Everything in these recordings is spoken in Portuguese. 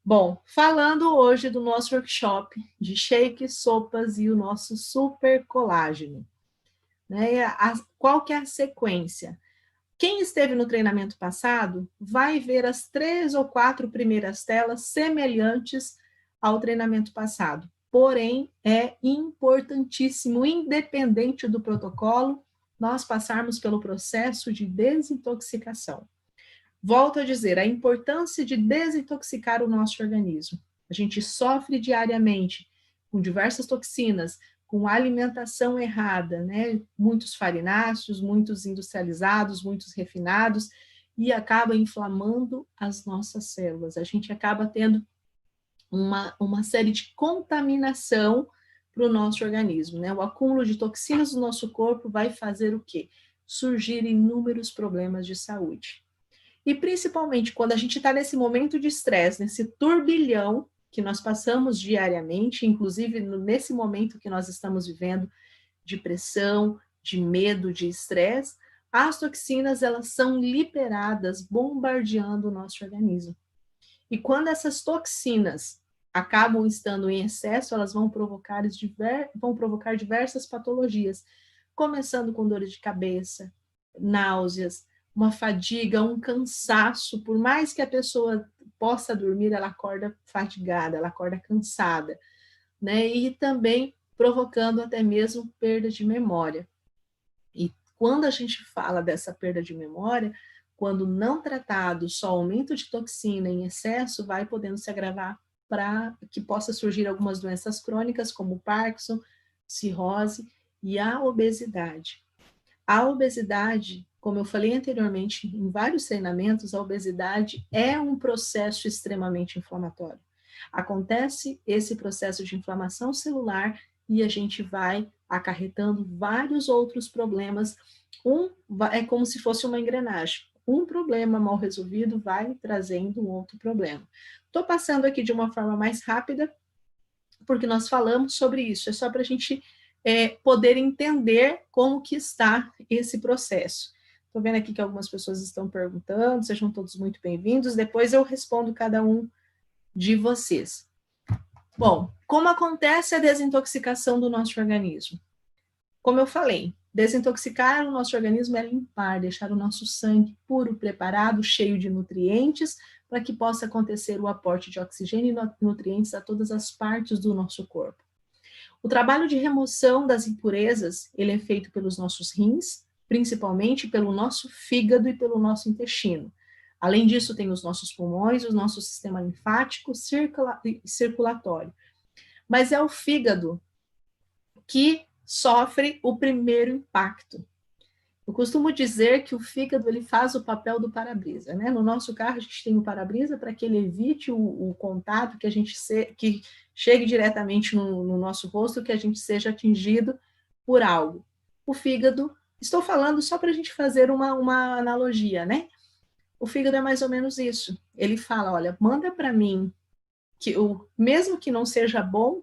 Bom, falando hoje do nosso workshop de shakes, sopas e o nosso super colágeno, né? Qual que é a sequência? Quem esteve no treinamento passado vai ver as 3 ou 4 primeiras telas semelhantes ao treinamento passado. Porém, é importantíssimo, independente do protocolo, nós passarmos pelo processo de desintoxicação. Volto a dizer, a importância de desintoxicar o nosso organismo. A gente sofre diariamente com diversas toxinas, com alimentação errada, né? Muitos farináceos, muitos industrializados, muitos refinados, e acaba inflamando as nossas células. A gente acaba tendo uma série de contaminação para o nosso organismo, né? O acúmulo de toxinas no nosso corpo vai fazer o quê? Surgir inúmeros problemas de saúde. E principalmente quando a gente está nesse momento de estresse, nesse turbilhão que nós passamos diariamente, inclusive nesse momento que nós estamos vivendo de pressão, de medo, de estresse, as toxinas elas são liberadas, bombardeando o nosso organismo. E quando essas toxinas acabam estando em excesso, elas vão provocar diversas patologias, começando com dores de cabeça, náuseas, uma fadiga, um cansaço. Por mais que a pessoa possa dormir, ela acorda fatigada, ela acorda cansada, né? E também provocando até mesmo perda de memória. E quando a gente fala dessa perda de memória, quando não tratado, só aumento de toxina em excesso vai podendo se agravar para que possa surgir algumas doenças crônicas, como Parkinson, cirrose e a obesidade. A obesidade, como eu falei anteriormente em vários treinamentos, a obesidade é um processo extremamente inflamatório. Acontece esse processo de inflamação celular e a gente vai acarretando vários outros problemas. É como se fosse uma engrenagem. Um problema mal resolvido vai trazendo um outro problema. Estou passando aqui de uma forma mais rápida, porque nós falamos sobre isso. É só para a gente poder entender como que está esse processo. Estou vendo aqui que algumas pessoas estão perguntando, sejam todos muito bem-vindos. Depois eu respondo cada um de vocês. Bom, como acontece a desintoxicação do nosso organismo? Como eu falei, desintoxicar o nosso organismo é limpar, deixar o nosso sangue puro, preparado, cheio de nutrientes, para que possa acontecer o aporte de oxigênio e nutrientes a todas as partes do nosso corpo. O trabalho de remoção das impurezas, ele é feito pelos nossos rins, principalmente pelo nosso fígado e pelo nosso intestino. Além disso, tem os nossos pulmões, o nosso sistema linfático e circulatório. Mas é o fígado que sofre o primeiro impacto. Eu costumo dizer que o fígado ele faz o papel do para-brisa, né? No nosso carro a gente tem o para-brisa para que ele evite o contato, que a gente que chegue diretamente no nosso rosto, que a gente seja atingido por algo. O fígado, estou falando só para a gente fazer uma analogia, né? O fígado é mais ou menos isso. Ele fala, olha, manda para mim que mesmo que não seja bom,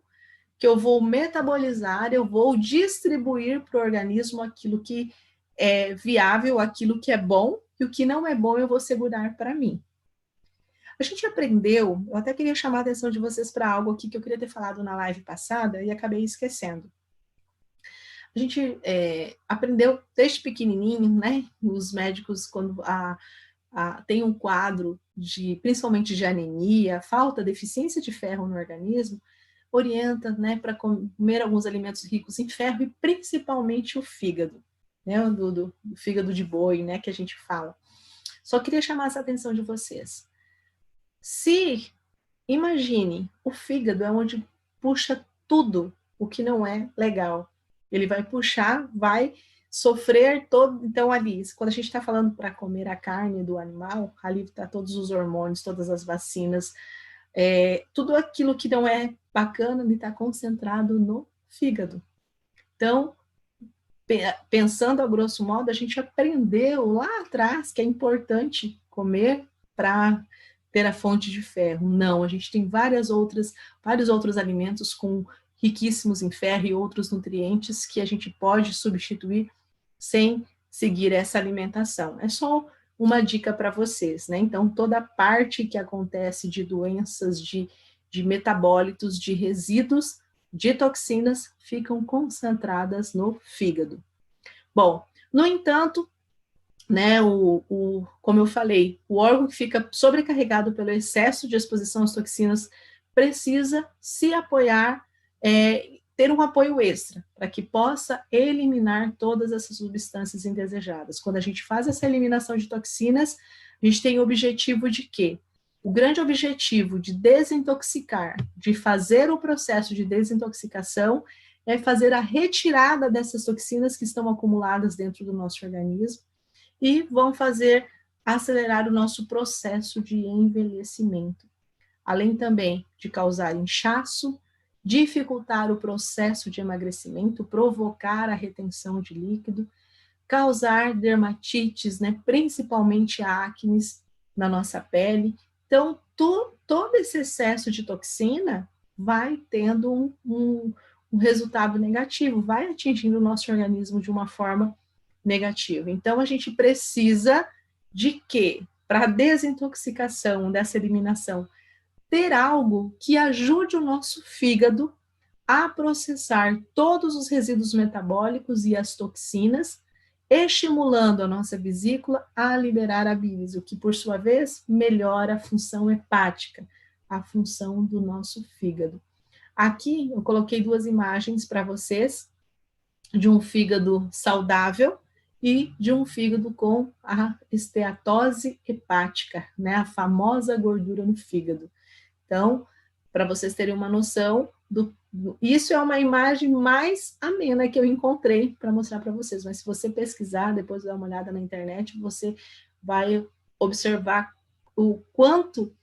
que eu vou metabolizar, eu vou distribuir para o organismo aquilo que é viável, aquilo que é bom, e o que não é bom eu vou segurar para mim. A gente aprendeu, eu até queria chamar a atenção de vocês para algo aqui que eu queria ter falado na live passada e acabei esquecendo. A gente aprendeu desde pequenininho, né? Os médicos, quando tem um quadro principalmente de anemia, falta, deficiência de ferro no organismo, orienta, né, para comer alguns alimentos ricos em ferro e principalmente o fígado, né, do fígado de boi, né, que a gente fala. Só queria chamar essa atenção de vocês. Imagine, o fígado é onde puxa tudo o que não é legal. Ele vai puxar, vai sofrer todo. Então, ali, quando a gente está falando para comer a carne do animal, ali está todos os hormônios, todas as vacinas, tudo aquilo que não é bacana, ele está concentrado no fígado. Então, pensando a grosso modo, a gente aprendeu lá atrás que é importante comer para ter a fonte de ferro. Não, a gente tem vários outros alimentos riquíssimos em ferro e outros nutrientes que a gente pode substituir sem seguir essa alimentação. É só uma dica para vocês, né? Então, toda a parte que acontece de doenças, de metabólitos, de resíduos, de toxinas, ficam concentradas no fígado. Bom, no entanto, né, como eu falei, o órgão que fica sobrecarregado pelo excesso de exposição às toxinas precisa se apoiar, ter um apoio extra, para que possa eliminar todas essas substâncias indesejadas. Quando a gente faz essa eliminação de toxinas, a gente tem o objetivo de quê? O grande objetivo de desintoxicar, de fazer o processo de desintoxicação, é fazer a retirada dessas toxinas que estão acumuladas dentro do nosso organismo e vão fazer acelerar o nosso processo de envelhecimento. Além também de causar inchaço, dificultar o processo de emagrecimento, provocar a retenção de líquido, causar dermatites, né, principalmente acnes na nossa pele. Então, todo esse excesso de toxina vai tendo um resultado negativo, vai atingindo o nosso organismo de uma forma negativa. Então, a gente precisa de quê? Para a desintoxicação, dessa eliminação, ter algo que ajude o nosso fígado a processar todos os resíduos metabólicos e as toxinas, estimulando a nossa vesícula a liberar a bilis, o que, por sua vez, melhora a função hepática, a função do nosso fígado. Aqui eu coloquei duas imagens para vocês, de um fígado saudável e de um fígado com a esteatose hepática, né, a famosa gordura no fígado. Então, para vocês terem uma noção, isso é uma imagem mais amena que eu encontrei para mostrar para vocês, mas se você pesquisar, depois dar uma olhada na internet, você vai observar o quanto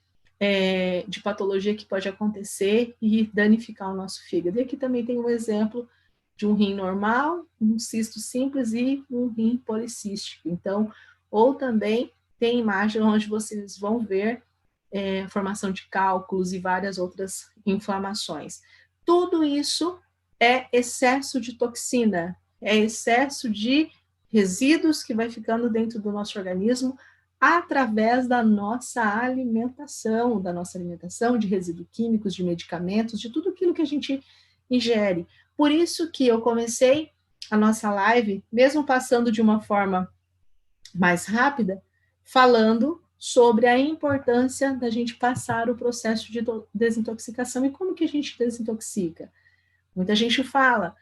de patologia que pode acontecer e danificar o nosso fígado. E aqui também tem um exemplo de um rim normal, um cisto simples e um rim policístico. Então, ou também tem imagem onde vocês vão ver formação de cálculos e várias outras inflamações. Tudo isso é excesso de toxina, é excesso de resíduos que vai ficando dentro do nosso organismo através da nossa alimentação, de resíduos químicos, de medicamentos, de tudo aquilo que a gente ingere. Por isso que eu comecei a nossa live, mesmo passando de uma forma mais rápida, falando sobre a importância da gente passar o processo de desintoxicação. E como que a gente desintoxica? Muita gente fala,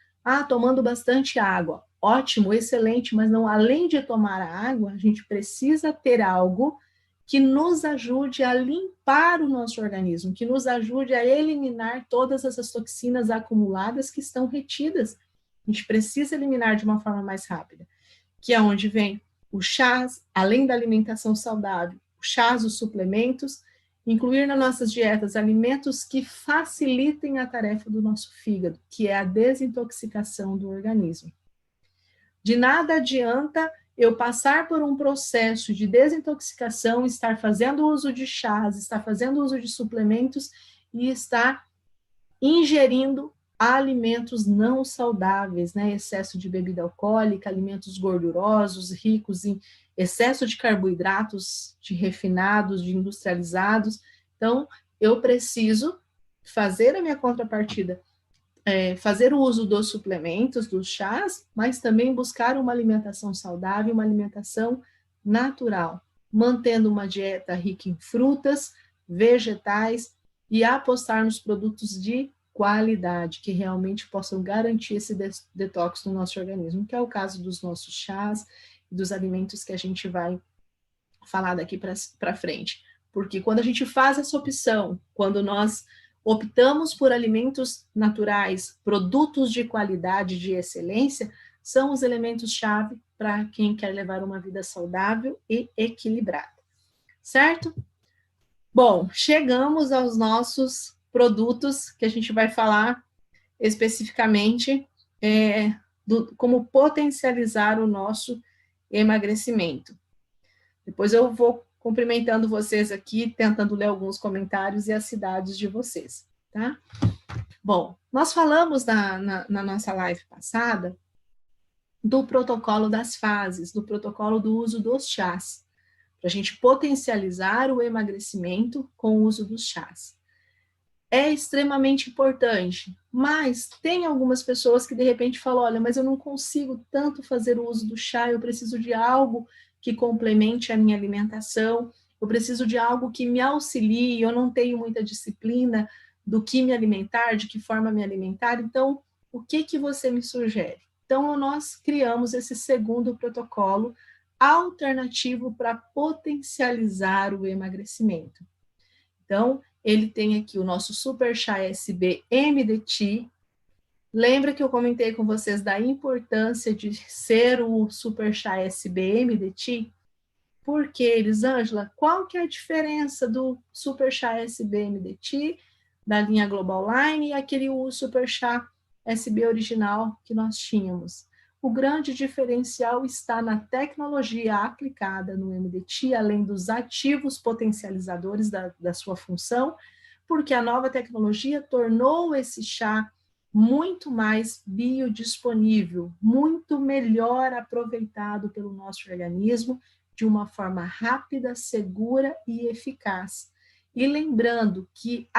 tomando bastante água. Ótimo, excelente, mas não, além de tomar a água, a gente precisa ter algo que nos ajude a limpar o nosso organismo, que nos ajude a eliminar todas essas toxinas acumuladas que estão retidas. A gente precisa eliminar de uma forma mais rápida, que é onde vem os chás, além da alimentação saudável, os chás, os suplementos, incluir nas nossas dietas alimentos que facilitem a tarefa do nosso fígado, que é a desintoxicação do organismo. De nada adianta eu passar por um processo de desintoxicação, estar fazendo uso de chás, estar fazendo uso de suplementos e estar ingerindo alimentos não saudáveis, né? Excesso de bebida alcoólica, alimentos gordurosos, ricos em excesso de carboidratos, de refinados, de industrializados. Então, eu preciso fazer a minha contrapartida, fazer o uso dos suplementos, dos chás, mas também buscar uma alimentação saudável, uma alimentação natural, mantendo uma dieta rica em frutas, vegetais e apostar nos produtos de qualidade, que realmente possam garantir esse detox no nosso organismo, que é o caso dos nossos chás e dos alimentos que a gente vai falar daqui para frente. Porque quando a gente faz essa opção, quando nós optamos por alimentos naturais, produtos de qualidade, de excelência, são os elementos-chave para quem quer levar uma vida saudável e equilibrada. Certo? Bom, chegamos aos nossos produtos que a gente vai falar especificamente como potencializar o nosso emagrecimento. Depois eu vou cumprimentando vocês aqui, tentando ler alguns comentários e as cidades de vocês, tá? Bom, nós falamos na nossa live passada do protocolo das fases, do protocolo do uso dos chás. para a gente potencializar o emagrecimento com o uso dos chás. É extremamente importante, mas tem algumas pessoas que de repente falam, olha, mas eu não consigo tanto fazer o uso do chá, eu preciso de algo que complemente a minha alimentação, eu preciso de algo que me auxilie, eu não tenho muita disciplina do que me alimentar, de que forma me alimentar, então, o que você me sugere? Então, nós criamos esse segundo protocolo alternativo para potencializar o emagrecimento. Então, ele tem aqui o nosso Super Chá SB MDT. Lembra que eu comentei com vocês da importância de ser o Super Chá SB MDT? Por que, Elisângela? Qual que é a diferença do Super Chá SB MDT, da linha Global Line, e aquele Super Chá SB original que nós tínhamos? O grande diferencial está na tecnologia aplicada no MDT, além dos ativos potencializadores da sua função, porque a nova tecnologia tornou esse chá muito mais biodisponível, muito melhor aproveitado pelo nosso organismo, de uma forma rápida, segura e eficaz. E lembrando que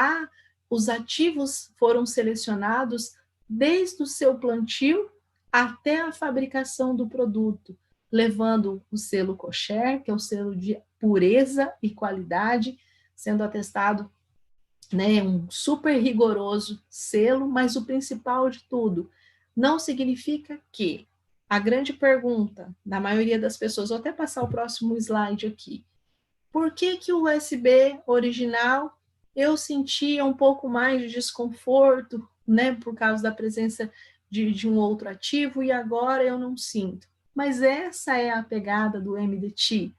os ativos foram selecionados desde o seu plantio até a fabricação do produto, levando o selo kosher, que é o selo de pureza e qualidade, sendo atestado, né, um super rigoroso selo, mas o principal de tudo, não significa que a grande pergunta da maioria das pessoas, vou até passar o próximo slide aqui, por que o USB original eu sentia um pouco mais de desconforto, né, por causa da presença de um outro ativo, e agora eu não sinto? Mas essa é a pegada do MDT,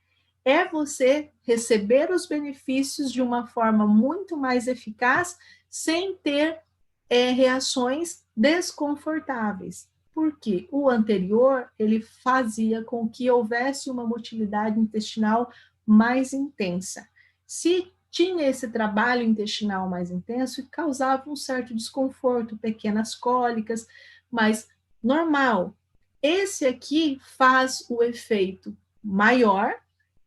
é você receber os benefícios de uma forma muito mais eficaz, sem ter reações desconfortáveis. Porque o anterior, ele fazia com que houvesse uma motilidade intestinal mais intensa. Se tinha esse trabalho intestinal mais intenso, causava um certo desconforto, pequenas cólicas, mas normal. Esse aqui faz o efeito maior,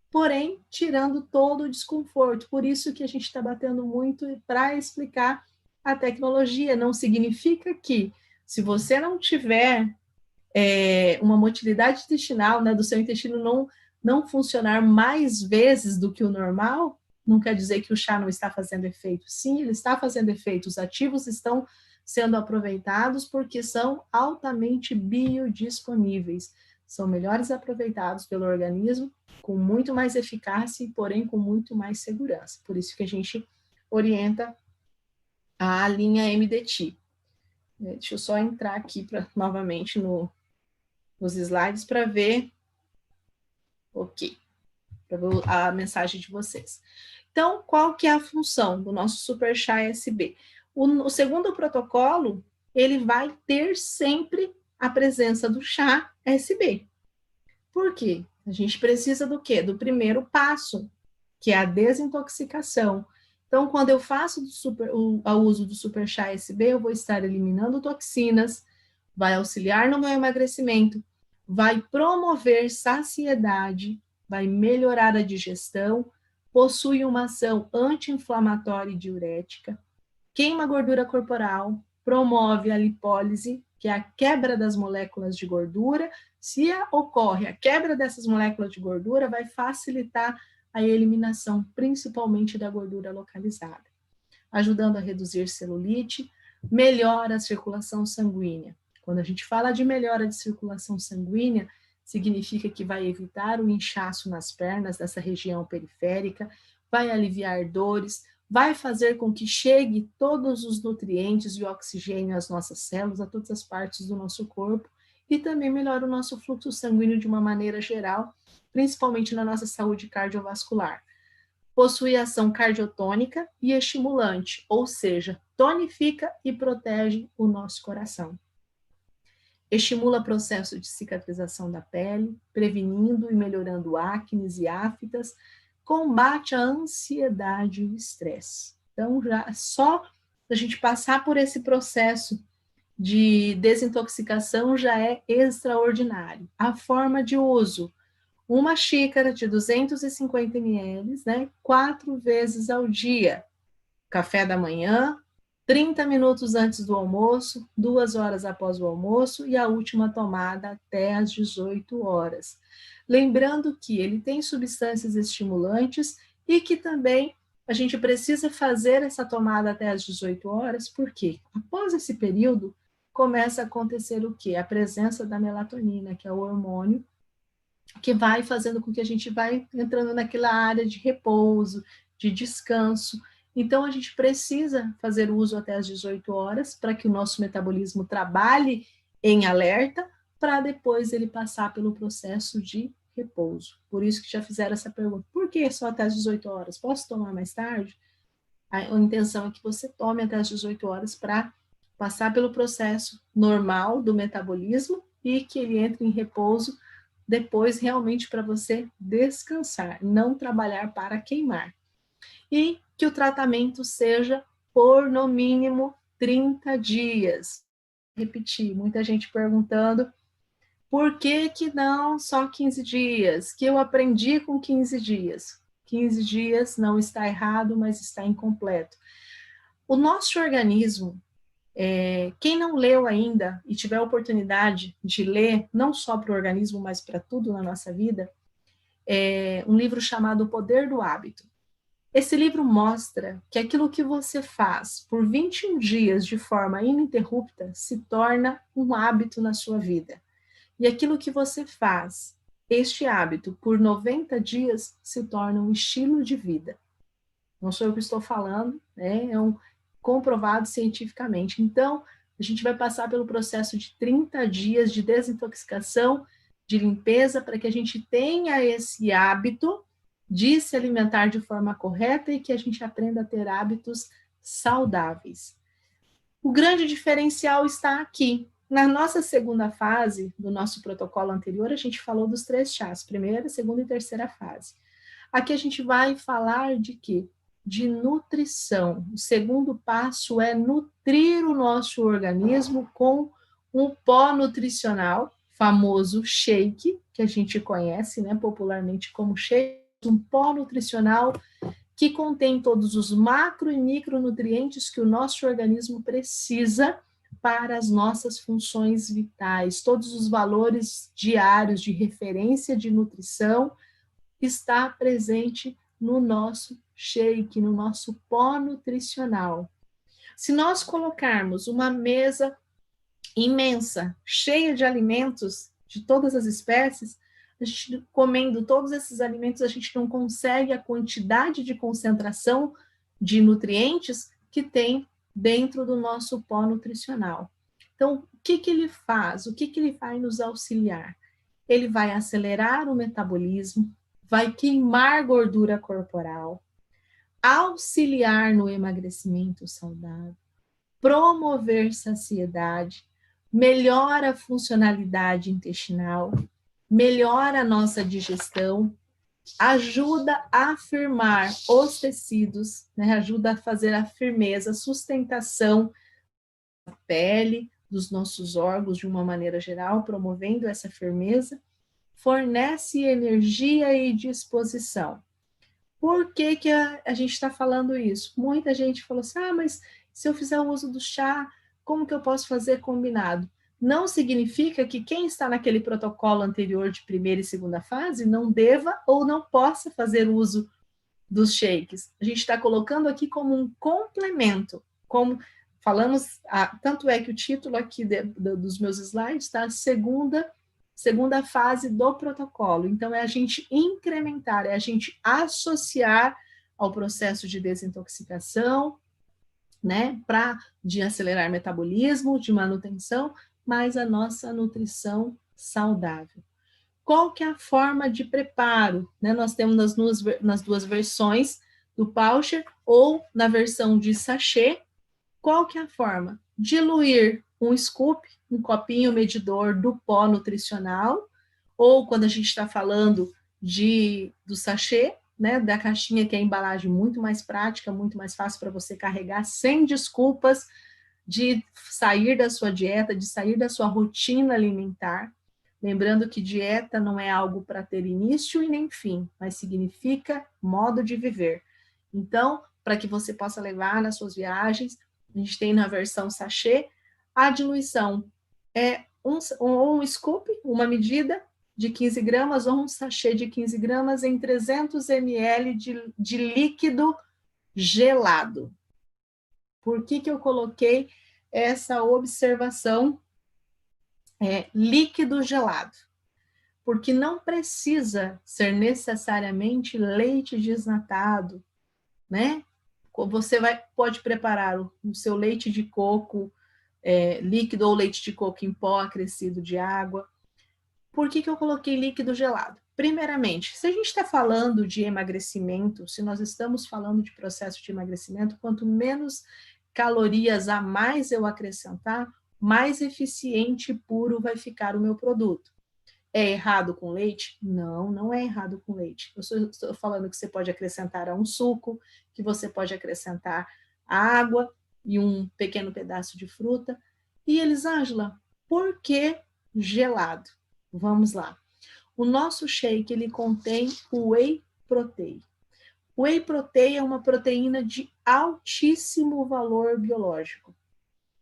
porém tirando todo o desconforto. Por isso que a gente está batendo muito para explicar a tecnologia. Não significa que, se você não tiver uma motilidade intestinal, né, do seu intestino não funcionar mais vezes do que o normal, não quer dizer que o chá não está fazendo efeito. Sim, ele está fazendo efeito. Os ativos estão sendo aproveitados porque são altamente biodisponíveis. São melhores aproveitados pelo organismo, com muito mais eficácia, porém com muito mais segurança. Por isso que a gente orienta a linha MDT. Deixa eu só entrar aqui novamente nos slides para ver. Ok, para ver a mensagem de vocês. Então, qual que é a função do nosso Super Chá SB? O segundo protocolo, ele vai ter sempre a presença do chá SB. Por quê? A gente precisa do quê? Do primeiro passo, que é a desintoxicação. Então, quando eu faço o uso do Super Chá SB, eu vou estar eliminando toxinas, vai auxiliar no meu emagrecimento, vai promover saciedade, vai melhorar a digestão, possui uma ação anti-inflamatória e diurética, queima a gordura corporal, promove a lipólise, que é a quebra das moléculas de gordura. Se ocorre a quebra dessas moléculas de gordura, vai facilitar a eliminação, principalmente da gordura localizada, ajudando a reduzir celulite, melhora a circulação sanguínea. Quando a gente fala de melhora de circulação sanguínea, significa que vai evitar o inchaço nas pernas, dessa região periférica, vai aliviar dores, vai fazer com que chegue todos os nutrientes e o oxigênio às nossas células, a todas as partes do nosso corpo, e também melhora o nosso fluxo sanguíneo de uma maneira geral, principalmente na nossa saúde cardiovascular. Possui ação cardiotônica e estimulante, ou seja, tonifica e protege o nosso coração. Estimula o processo de cicatrização da pele, prevenindo e melhorando acnes e aftas, combate a ansiedade e o estresse. Então, já só a gente passar por esse processo de desintoxicação já é extraordinário. A forma de uso: uma xícara de 250 ml, né, 4 vezes ao dia. Café da manhã, 30 minutos antes do almoço, 2 horas após o almoço e a última tomada até às 18 horas. Lembrando que ele tem substâncias estimulantes e que também a gente precisa fazer essa tomada até às 18 horas, porque após esse período começa a acontecer o quê? A presença da melatonina, que é o hormônio que vai fazendo com que a gente vai entrando naquela área de repouso, de descanso. Então, a gente precisa fazer uso até as 18 horas para que o nosso metabolismo trabalhe em alerta, para depois ele passar pelo processo de repouso. Por isso que já fizeram essa pergunta, por que só até as 18 horas? Posso tomar mais tarde? A intenção é que você tome até as 18 horas para passar pelo processo normal do metabolismo e que ele entre em repouso depois realmente para você descansar, não trabalhar para queimar. E que o tratamento seja por no mínimo 30 dias. Repetir, muita gente perguntando por que não só 15 dias? Que eu aprendi com 15 dias. 15 dias não está errado, mas está incompleto. O nosso organismo, quem não leu ainda e tiver a oportunidade de ler, não só para o organismo, mas para tudo na nossa vida, um livro chamado O Poder do Hábito. Esse livro mostra que aquilo que você faz por 21 dias de forma ininterrupta se torna um hábito na sua vida. E aquilo que você faz, este hábito, por 90 dias, se torna um estilo de vida. Não sou eu que estou falando, né? É um comprovado cientificamente. Então, a gente vai passar pelo processo de 30 dias de desintoxicação, de limpeza, para que a gente tenha esse hábito de se alimentar de forma correta e que a gente aprenda a ter hábitos saudáveis. O grande diferencial está aqui. Na nossa segunda fase do nosso protocolo anterior, a gente falou dos 3 chás, primeira, segunda e terceira fase. Aqui a gente vai falar de quê? De nutrição. O segundo passo é nutrir o nosso organismo com um pó nutricional, famoso shake, que a gente conhece, né, popularmente como shake, um pó nutricional que contém todos os macro e micronutrientes que o nosso organismo precisa para as nossas funções vitais, todos os valores diários de referência de nutrição está presente no nosso shake, no nosso pó nutricional. Se nós colocarmos uma mesa imensa, cheia de alimentos de todas as espécies, a gente comendo todos esses alimentos, a gente não consegue a quantidade de concentração de nutrientes que tem dentro do nosso pó nutricional. Então, o que ele faz? O que ele vai nos auxiliar? Ele vai acelerar o metabolismo, vai queimar gordura corporal, auxiliar no emagrecimento saudável, promover saciedade, melhora a funcionalidade intestinal, melhora a nossa digestão, ajuda a firmar os tecidos, né? Ajuda a fazer a firmeza, a sustentação da pele, dos nossos órgãos de uma maneira geral, promovendo essa firmeza, fornece energia e disposição. Por que a gente está falando isso? Muita gente falou assim, mas se eu fizer o uso do chá, como que eu posso fazer combinado? Não significa que quem está naquele protocolo anterior de primeira e segunda fase não deva ou não possa fazer uso dos shakes. A gente está colocando aqui como um complemento, como falamos, tanto é que o título aqui dos meus slides está a segunda fase do protocolo. Então, é a gente incrementar, é a gente associar ao processo de desintoxicação, né, de acelerar metabolismo, de manutenção, mas a nossa nutrição saudável. Qual que é a forma de preparo? Né? Nós temos nas duas versões do poucher ou na versão de sachê. Qual que é a forma? Diluir um scoop, um copinho medidor do pó nutricional, ou quando a gente está falando do sachê, né, da caixinha, que é a embalagem muito mais prática, muito mais fácil para você carregar, sem desculpas de sair da sua dieta, de sair da sua rotina alimentar. Lembrando que dieta não é algo para ter início e nem fim, mas significa modo de viver. Então, para que você possa levar nas suas viagens, a gente tem na versão sachê, a diluição é um scoop, uma medida de 15 gramas ou um sachê de 15 gramas em 300 ml de líquido gelado. Por que eu coloquei essa observação líquido gelado? Porque não precisa ser necessariamente leite desnatado, né? Você pode preparar o seu leite de coco líquido ou leite de coco em pó acrescido de água. Por que eu coloquei líquido gelado? Primeiramente, se a gente está falando de emagrecimento, se nós estamos falando de processo de emagrecimento, quanto menos calorias a mais eu acrescentar, mais eficiente e puro vai ficar o meu produto. É errado com leite? Não, não é errado com leite. Eu estou falando que você pode acrescentar a um suco, que você pode acrescentar água e um pequeno pedaço de fruta. E Elisângela, por que gelado? Vamos lá. O nosso shake, ele contém whey protein. Whey protein é uma proteína de altíssimo valor biológico.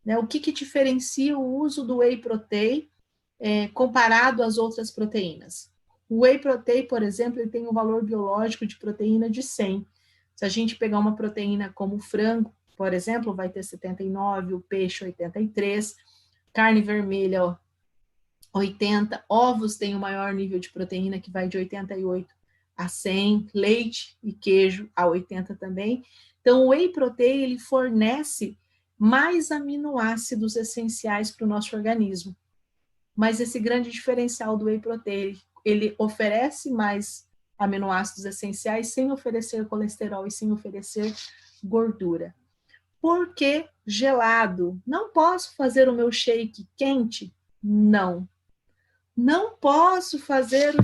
O que diferencia o uso do whey protein comparado às outras proteínas? O whey protein, por exemplo, ele tem um valor biológico de proteína de 100. Se a gente pegar uma proteína como o frango, por exemplo, vai ter 79, o peixe 83, carne vermelha 80, ovos têm o maior nível de proteína, que vai de 88 a 100, leite e queijo a 80 também. Então, o whey protein, ele fornece mais aminoácidos essenciais para o nosso organismo. Mas esse grande diferencial do whey protein, ele oferece mais aminoácidos essenciais sem oferecer colesterol e sem oferecer gordura. Por que gelado? Não posso fazer o meu shake quente? Não. Não posso fazer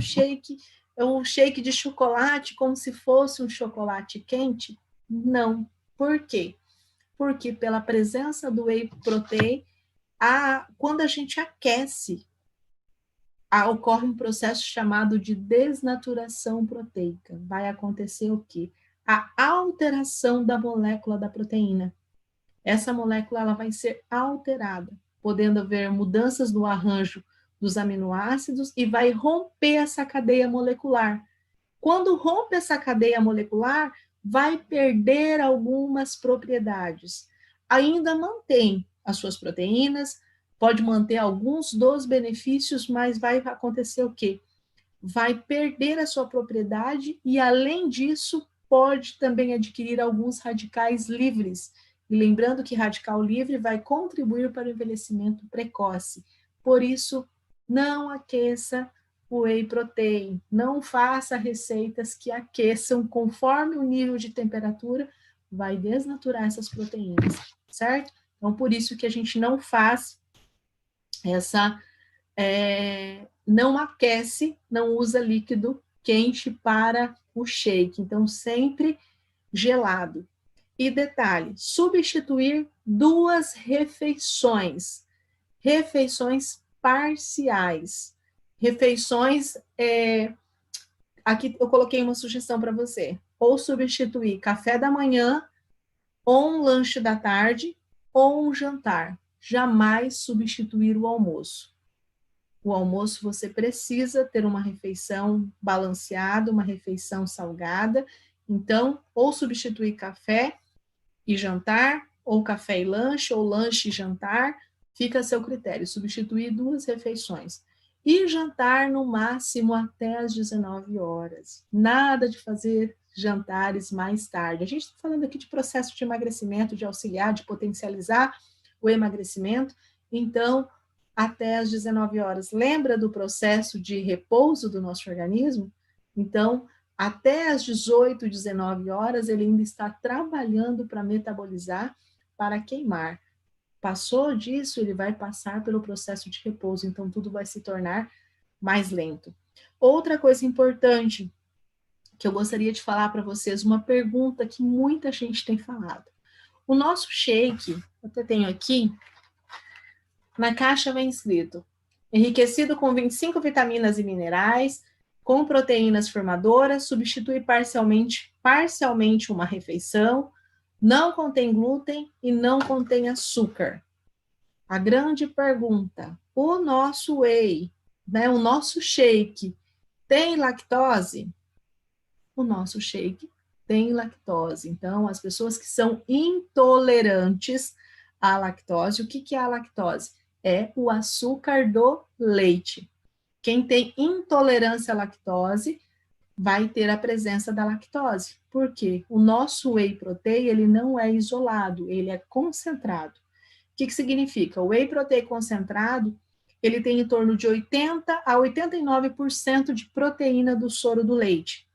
um shake de chocolate como se fosse um chocolate quente? Não. Por quê? Porque pela presença do whey protein, quando a gente aquece, ocorre um processo chamado de desnaturação proteica. Vai acontecer o quê? A alteração da molécula da proteína. Essa molécula ela vai ser alterada, podendo haver mudanças no arranjo dos aminoácidos e vai romper essa cadeia molecular. Quando rompe essa cadeia molecular, vai perder algumas propriedades. Ainda mantém as suas proteínas, pode manter alguns dos benefícios, mas vai acontecer o quê? Vai perder a sua propriedade e, além disso, pode também adquirir alguns radicais livres. E lembrando que radical livre vai contribuir para o envelhecimento precoce. Por isso, não aqueça o whey protein, não faça receitas que aqueçam conforme o nível de temperatura, vai desnaturar essas proteínas, certo? Então, por isso que a gente não faz não aquece, não usa líquido quente para o shake. Então, sempre gelado. E detalhe, substituir 2 refeições. Refeições parciais. Refeições, aqui eu coloquei uma sugestão para você. Ou substituir café da manhã, ou um lanche da tarde, ou um jantar. Jamais substituir o almoço. O almoço você precisa ter uma refeição balanceada, uma refeição salgada. Então, ou substituir café e jantar, ou café e lanche, ou lanche e jantar, fica a seu critério. Substituir 2 refeições. E jantar no máximo até às 19 horas. Nada de fazer jantares mais tarde. A gente está falando aqui de processo de emagrecimento, de auxiliar, de potencializar o emagrecimento. Então, até às 19 horas. Lembra do processo de repouso do nosso organismo? Então, até às 18, 19 horas, ele ainda está trabalhando para metabolizar, para queimar. Passou disso, ele vai passar pelo processo de repouso, então tudo vai se tornar mais lento. Outra coisa importante que eu gostaria de falar para vocês, uma pergunta que muita gente tem falado. O nosso shake, eu até tenho aqui, na caixa vem escrito, enriquecido com 25 vitaminas e minerais, com proteínas formadoras, substitui parcialmente uma refeição, não contém glúten e não contém açúcar. A grande pergunta, o nosso whey, né, o nosso shake, tem lactose? O nosso shake tem lactose. Então, as pessoas que são intolerantes à lactose, o que é a lactose? É o açúcar do leite. Quem tem intolerância à lactose vai ter a presença da lactose. Por quê? O nosso whey protein, ele não é isolado, ele é concentrado. O que significa? O whey protein concentrado, ele tem em torno de 80 a 89% de proteína do soro do leite,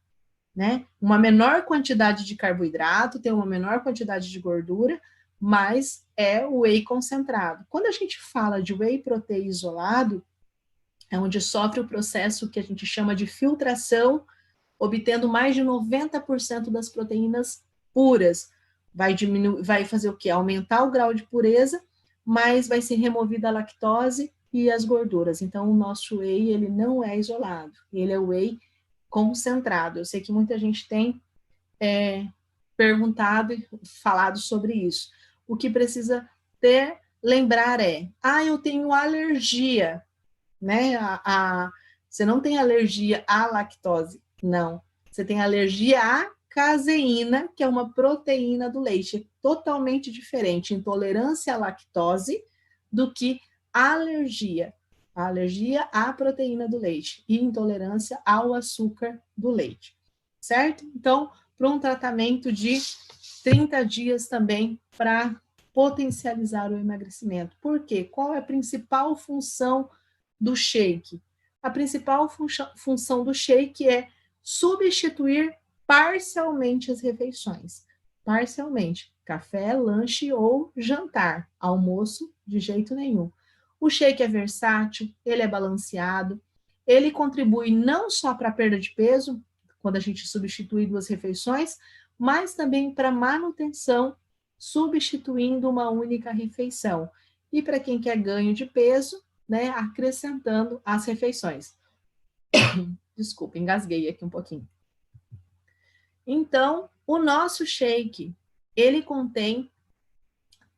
né? Uma menor quantidade de carboidrato, tem uma menor quantidade de gordura, mas é o whey concentrado. Quando a gente fala de whey protein isolado, é onde sofre o processo que a gente chama de filtração, obtendo mais de 90% das proteínas puras. Vai fazer o quê? Aumentar o grau de pureza, mas vai ser removida a lactose e as gorduras. Então, o nosso whey, ele não é isolado, ele é whey concentrado. Eu sei que muita gente tem perguntado e falado sobre isso. O que precisa lembrar eu tenho alergia, né? Você não tem alergia à lactose, não. Você tem alergia à caseína, que é uma proteína do leite. É totalmente diferente intolerância à lactose do que alergia. A alergia à proteína do leite e intolerância ao açúcar do leite, certo? Então, para um tratamento de 30 dias também para potencializar o emagrecimento. Por quê? Qual é a principal função do shake? A principal função do shake é substituir parcialmente as refeições. Parcialmente. Café, lanche ou jantar. Almoço, de jeito nenhum. O shake é versátil, ele é balanceado, ele contribui não só para a perda de peso, quando a gente substitui 2 refeições, mas também para manutenção, substituindo uma única refeição. E para quem quer ganho de peso, né, acrescentando as refeições. Desculpa, engasguei aqui um pouquinho. Então, o nosso shake, ele contém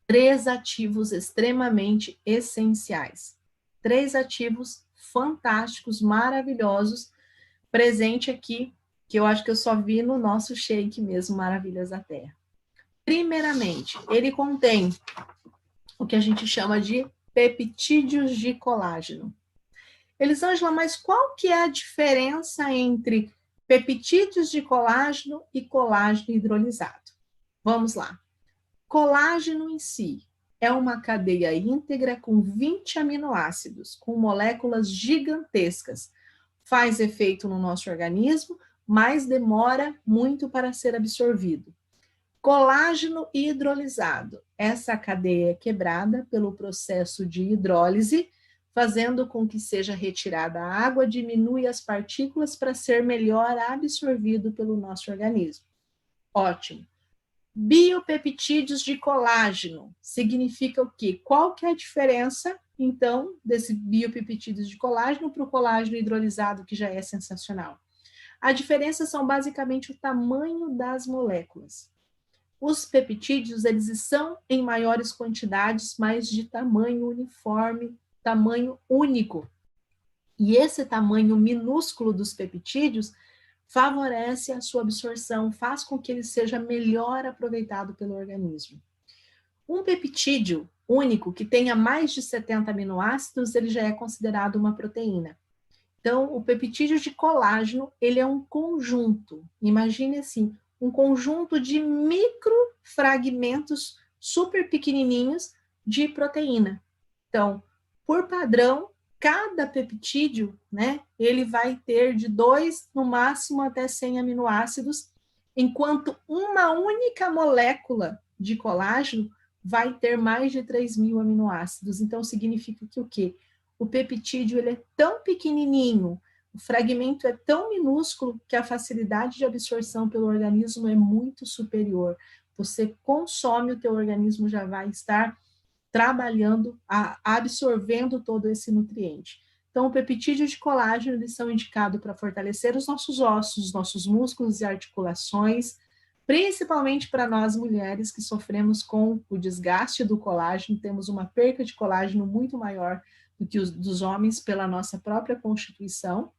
3 ativos extremamente essenciais. 3 ativos fantásticos, maravilhosos, presente aqui, que eu acho que eu só vi no nosso shake mesmo, Maravilhas da Terra. Primeiramente, ele contém o que a gente chama de peptídeos de colágeno. Elisângela, mas qual que é a diferença entre peptídeos de colágeno e colágeno hidrolisado? Vamos lá. Colágeno em si é uma cadeia íntegra com 20 aminoácidos, com moléculas gigantescas. Faz efeito no nosso organismo, mas demora muito para ser absorvido. Colágeno hidrolisado. Essa cadeia é quebrada pelo processo de hidrólise, fazendo com que seja retirada a água, diminui as partículas para ser melhor absorvido pelo nosso organismo. Ótimo. Biopeptídeos de colágeno significa o quê? Qual que é a diferença, então, desse biopeptídeos de colágeno para o colágeno hidrolisado, que já é sensacional? A diferença são basicamente o tamanho das moléculas. Os peptídeos, eles são em maiores quantidades, mas de tamanho uniforme, tamanho único. E esse tamanho minúsculo dos peptídeos favorece a sua absorção, faz com que ele seja melhor aproveitado pelo organismo. Um peptídeo único que tenha mais de 70 aminoácidos, ele já é considerado uma proteína. Então, o peptídeo de colágeno, ele é um conjunto. Imagine assim, um conjunto de microfragmentos super pequenininhos de proteína. Então, por padrão, cada peptídeo, né, ele vai ter de 2, no máximo até 100 aminoácidos, enquanto uma única molécula de colágeno vai ter mais de 3.000 aminoácidos. Então, significa que o quê? O peptídeo ele é tão pequenininho, o fragmento é tão minúsculo que a facilidade de absorção pelo organismo é muito superior. Você consome, o teu organismo já vai estar trabalhando, absorvendo todo esse nutriente. Então, o peptídeo de colágeno, eles são indicados para fortalecer os nossos ossos, os nossos músculos e articulações, principalmente para nós mulheres que sofremos com o desgaste do colágeno, temos uma perca de colágeno muito maior do que os dos homens pela nossa própria constituição,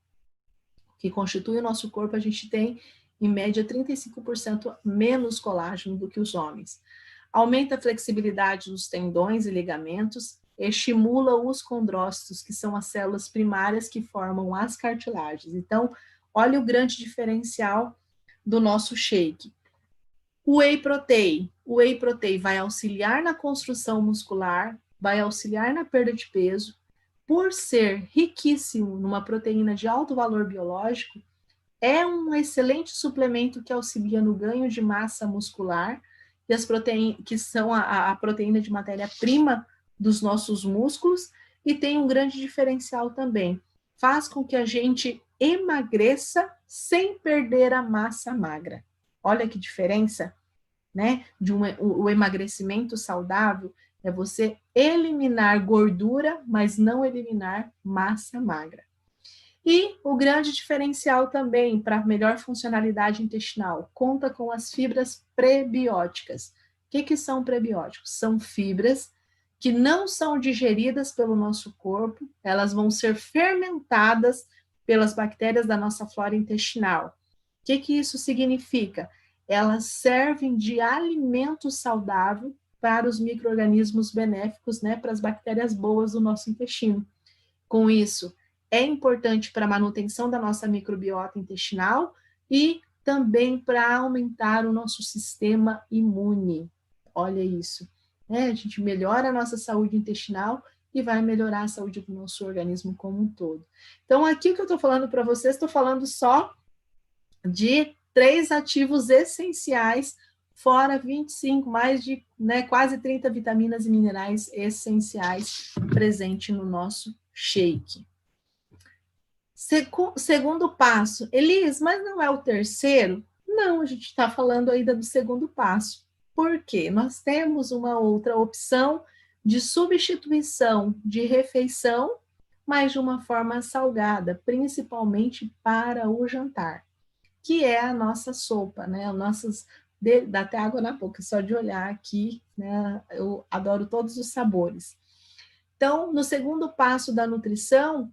que constitui o nosso corpo, a gente tem, em média, 35% menos colágeno do que os homens. Aumenta a flexibilidade dos tendões e ligamentos, estimula os condrócitos, que são as células primárias que formam as cartilagens. Então, olha o grande diferencial do nosso shake. O whey protein vai auxiliar na construção muscular, vai auxiliar na perda de peso, por ser riquíssimo numa proteína de alto valor biológico, é um excelente suplemento que auxilia no ganho de massa muscular, e as proteínas, que são a proteína de matéria-prima dos nossos músculos, e tem um grande diferencial também. Faz com que a gente emagreça sem perder a massa magra. Olha que diferença, né? O emagrecimento saudável é você eliminar gordura, mas não eliminar massa magra. E o grande diferencial também para melhor funcionalidade intestinal, conta com as fibras prebióticas. O que são prebióticos? São fibras que não são digeridas pelo nosso corpo, elas vão ser fermentadas pelas bactérias da nossa flora intestinal. O que isso significa? Elas servem de alimento saudável para os micro-organismos benéficos, né, para as bactérias boas do nosso intestino. Com isso, é importante para a manutenção da nossa microbiota intestinal e também para aumentar o nosso sistema imune. Olha isso, né? A gente melhora a nossa saúde intestinal e vai melhorar a saúde do nosso organismo como um todo. Então, aqui o que eu estou falando para vocês, estou falando só de 3 ativos essenciais, fora 25, mais de, né, quase 30 vitaminas e minerais essenciais presentes no nosso shake. Segundo passo, Elis, mas não é o terceiro? Não, a gente está falando ainda do segundo passo. Por quê? Nós temos uma outra opção de substituição de refeição, mas de uma forma salgada, principalmente para o jantar, que é a nossa sopa, né? Dá até água na boca, só de olhar aqui, né? Eu adoro todos os sabores. Então, no segundo passo da nutrição,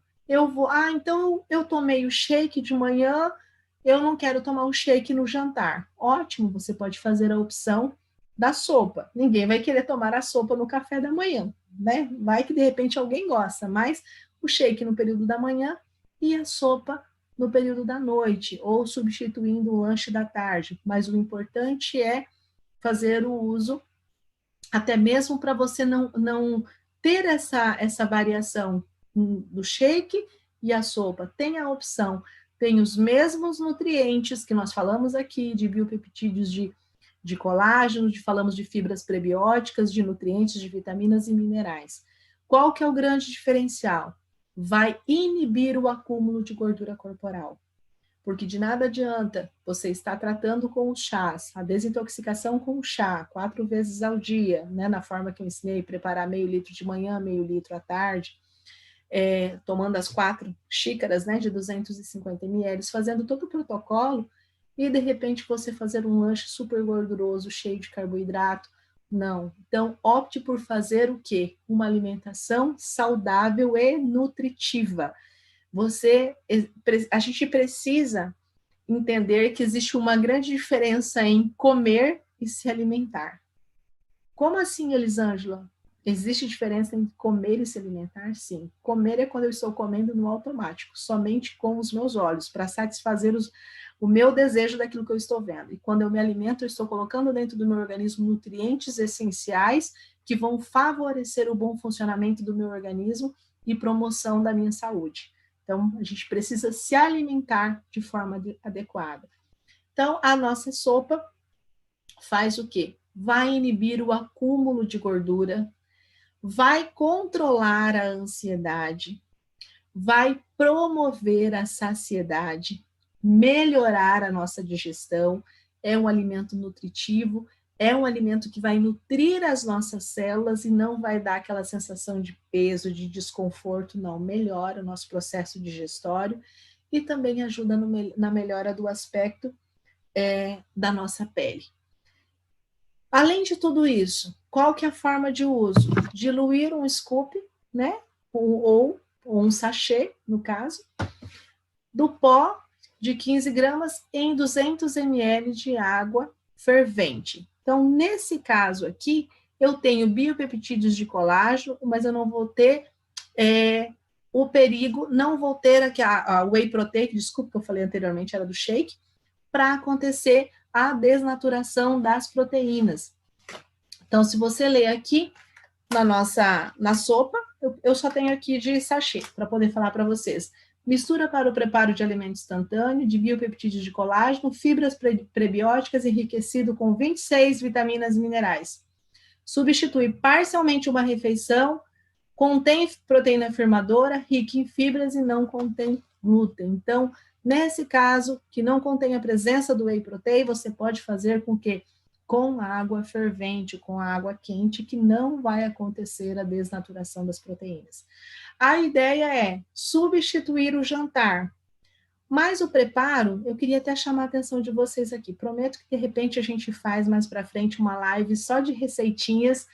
então eu tomei o shake de manhã, eu não quero tomar o shake no jantar. Ótimo, você pode fazer a opção da sopa. Ninguém vai querer tomar a sopa no café da manhã, né? Vai que de repente alguém gosta, mas o shake no período da manhã e a sopa no período da noite, ou substituindo o lanche da tarde. Mas o importante é fazer o uso, até mesmo para você não ter essa variação do shake e a sopa. Tem a opção, tem os mesmos nutrientes que nós falamos aqui, de biopeptídeos de colágeno, falamos de fibras prebióticas, de nutrientes, de vitaminas e minerais. Qual que é o grande diferencial? Vai inibir o acúmulo de gordura corporal. Porque de nada adianta você estar tratando com os chás, a desintoxicação com o chá, 4 vezes ao dia, né, na forma que eu ensinei, preparar meio litro de manhã, meio litro à tarde, tomando as 4 xícaras, né, de 250 ml, fazendo todo o protocolo, e de repente você fazer um lanche super gorduroso, cheio de carboidrato. Não. Então, opte por fazer o quê? Uma alimentação saudável e nutritiva. A gente precisa entender que existe uma grande diferença em comer e se alimentar. Como assim, Elisângela? Existe diferença entre comer e se alimentar? Sim. Comer é quando eu estou comendo no automático, somente com os meus olhos, para satisfazer o meu desejo daquilo que eu estou vendo. E quando eu me alimento, eu estou colocando dentro do meu organismo nutrientes essenciais que vão favorecer o bom funcionamento do meu organismo e promoção da minha saúde. Então, a gente precisa se alimentar de forma adequada. Então, a nossa sopa faz o quê? Vai inibir o acúmulo de gordura, vai controlar a ansiedade, vai promover a saciedade, melhorar a nossa digestão, é um alimento nutritivo, é um alimento que vai nutrir as nossas células e não vai dar aquela sensação de peso, de desconforto, não. Melhora o nosso processo digestório e também ajuda na melhora do aspecto da nossa pele. Além de tudo isso, qual que é a forma de uso? Diluir um scoop, né? Ou um sachê, no caso, do pó de 15 gramas em 200 ml de água fervente. Então, nesse caso aqui, eu tenho biopeptídeos de colágeno, mas eu não vou ter o perigo, não vou ter aqui a whey protein, desculpa que eu falei anteriormente, era do shake, para acontecer a desnaturação das proteínas. Então, se você ler aqui na sopa, eu só tenho aqui de sachê, para poder falar para vocês. Mistura para o preparo de alimento instantâneo, de biopeptídeos de colágeno, fibras prebióticas enriquecido com 26 vitaminas e minerais. Substitui parcialmente uma refeição, contém proteína afirmadora, rica em fibras e não contém glúten. Então, nesse caso, que não contém a presença do whey protein, você pode fazer com que com água fervente, com água quente, que não vai acontecer a desnaturação das proteínas. A ideia é substituir o jantar. Mas o preparo, eu queria até chamar a atenção de vocês aqui. Prometo que, de repente, a gente faz mais para frente uma live só de receitinhas.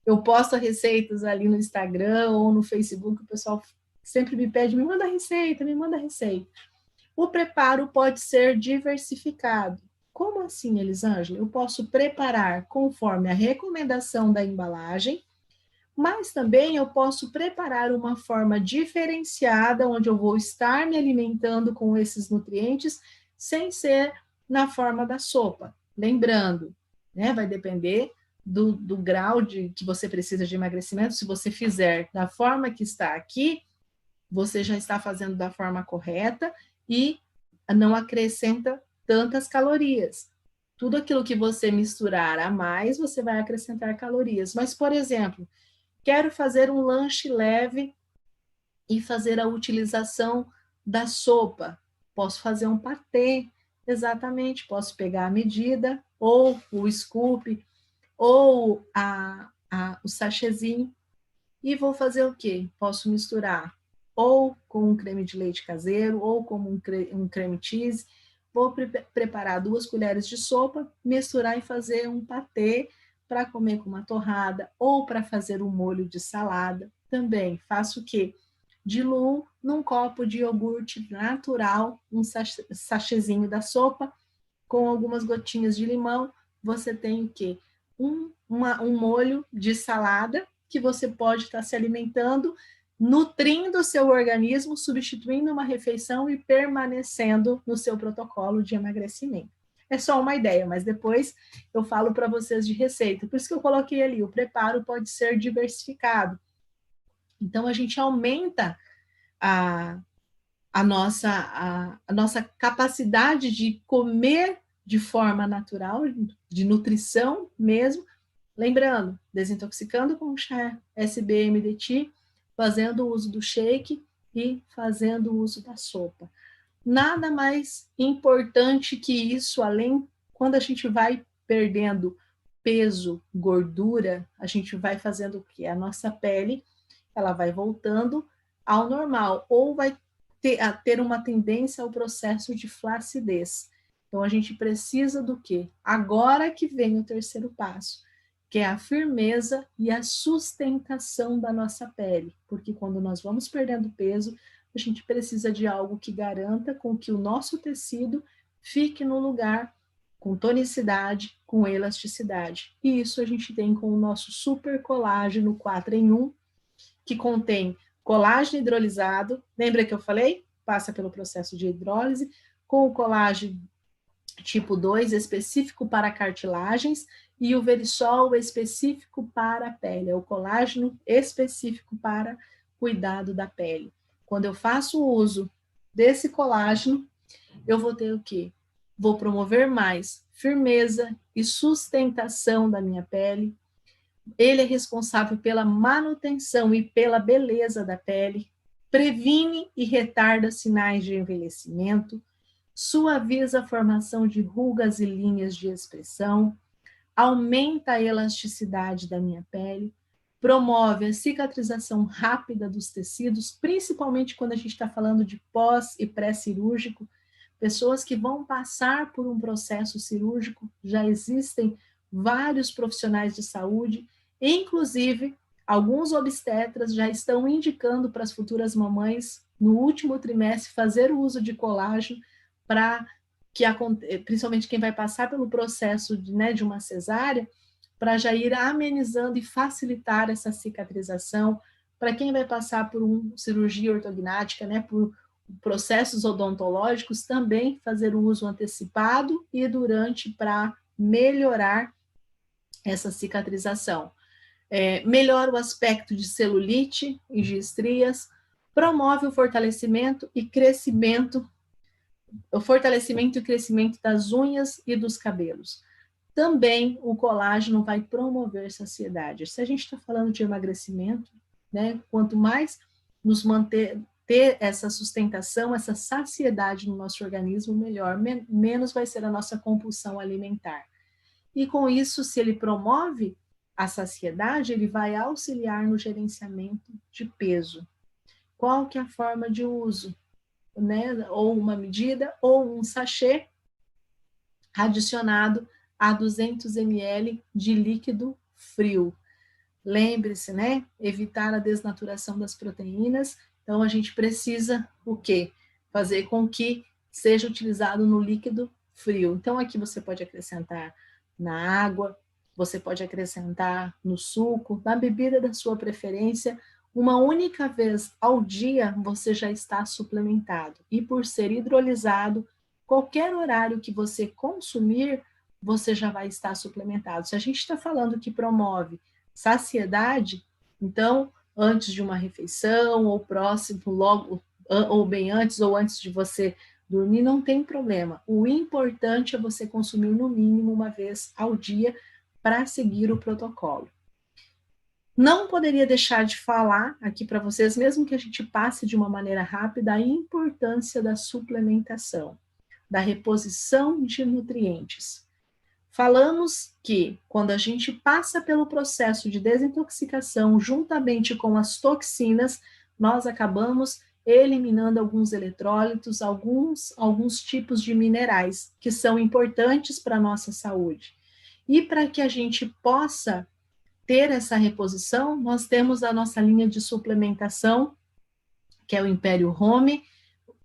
Eu posto receitas ali no Instagram ou no Facebook, o pessoal sempre me pede, me manda receita, me manda receita. O preparo pode ser diversificado. Como assim, Elisângela? Eu posso preparar conforme a recomendação da embalagem, mas também eu posso preparar uma forma diferenciada, onde eu vou estar me alimentando com esses nutrientes, sem ser na forma da sopa. Lembrando, né, vai depender do grau que você precisa de emagrecimento. Se você fizer da forma que está aqui, você já está fazendo da forma correta e não acrescenta tantas calorias. Tudo aquilo que você misturar a mais, você vai acrescentar calorias. Mas, por exemplo, quero fazer um lanche leve e fazer a utilização da sopa. Posso fazer um patê, exatamente. Posso pegar a medida, ou o scoop, ou o sachêzinho, e vou fazer o quê? Posso misturar ou com um creme de leite caseiro, ou com um creme cheese. Vou preparar 2 colheres de sopa, misturar e fazer um patê para comer com uma torrada, ou para fazer um molho de salada. Também faço o quê? Diluo num copo de iogurte natural, um sachêzinho da sopa, com algumas gotinhas de limão. Você tem o quê? Um molho de salada, que você pode estar se alimentando, nutrindo o seu organismo, substituindo uma refeição e permanecendo no seu protocolo de emagrecimento. É só uma ideia, mas depois eu falo para vocês de receita. Por isso que eu coloquei ali, o preparo pode ser diversificado. Então, a gente aumenta a nossa capacidade de comer de forma natural, de nutrição mesmo. Lembrando, desintoxicando com o chá SBMDT, fazendo uso do shake e fazendo uso da sopa. Nada mais importante que isso, além quando a gente vai perdendo peso, gordura, a gente vai fazendo o quê? A nossa pele, ela vai voltando ao normal, ou vai ter uma tendência ao processo de flacidez. Então, a gente precisa do quê? Agora que vem o terceiro passo, que é a firmeza e a sustentação da nossa pele, porque quando nós vamos perdendo peso, a gente precisa de algo que garanta com que o nosso tecido fique no lugar com tonicidade, com elasticidade. E isso a gente tem com o nosso super colágeno 4 em 1, que contém colágeno hidrolisado, lembra que eu falei? Passa pelo processo de hidrólise, com o colágeno tipo 2, específico para cartilagens, e o verisol específico para a pele, é o colágeno específico para cuidado da pele. Quando eu faço uso desse colágeno, eu vou ter o quê? Vou promover mais firmeza e sustentação da minha pele. Ele é responsável pela manutenção e pela beleza da pele, previne e retarda sinais de envelhecimento, suaviza a formação de rugas e linhas de expressão, aumenta a elasticidade da minha pele, promove a cicatrização rápida dos tecidos, principalmente quando a gente está falando de pós e pré-cirúrgico, pessoas que vão passar por um processo cirúrgico, já existem vários profissionais de saúde, inclusive alguns obstetras já estão indicando para as futuras mamães, no último trimestre, fazer o uso de colágeno para que, principalmente quem vai passar pelo processo de uma cesárea, para já ir amenizando e facilitar essa cicatrização, para quem vai passar por uma cirurgia ortognática, por processos odontológicos, também fazer o uso antecipado e durante para melhorar essa cicatrização. Melhora o aspecto de celulite e de estrias, promove o fortalecimento e crescimento das unhas e dos cabelos. Também o colágeno vai promover saciedade. Se a gente está falando de emagrecimento, quanto mais nos ter essa sustentação, essa saciedade no nosso organismo, melhor, menos vai ser a nossa compulsão alimentar. E com isso, se ele promove a saciedade, ele vai auxiliar no gerenciamento de peso. Qual que é a forma de uso? Ou uma medida, ou um sachê adicionado a 200 ml de líquido frio. Lembre-se, evitar a desnaturação das proteínas. Então, a gente precisa o quê? Fazer com que seja utilizado no líquido frio. Então, aqui você pode acrescentar na água, você pode acrescentar no suco, na bebida da sua preferência. Uma única vez ao dia, você já está suplementado. E por ser hidrolisado, qualquer horário que você consumir, você já vai estar suplementado. Se a gente está falando que promove saciedade, então, antes de uma refeição, ou próximo, logo, ou bem antes, ou antes de você dormir, não tem problema. O importante é você consumir no mínimo uma vez ao dia para seguir o protocolo. Não poderia deixar de falar aqui para vocês, mesmo que a gente passe de uma maneira rápida, a importância da suplementação, da reposição de nutrientes. Falamos que quando a gente passa pelo processo de desintoxicação juntamente com as toxinas, nós acabamos eliminando alguns eletrólitos, alguns tipos de minerais que são importantes para a nossa saúde. E para que a gente possa ter essa reposição, nós temos a nossa linha de suplementação, que é o Império Home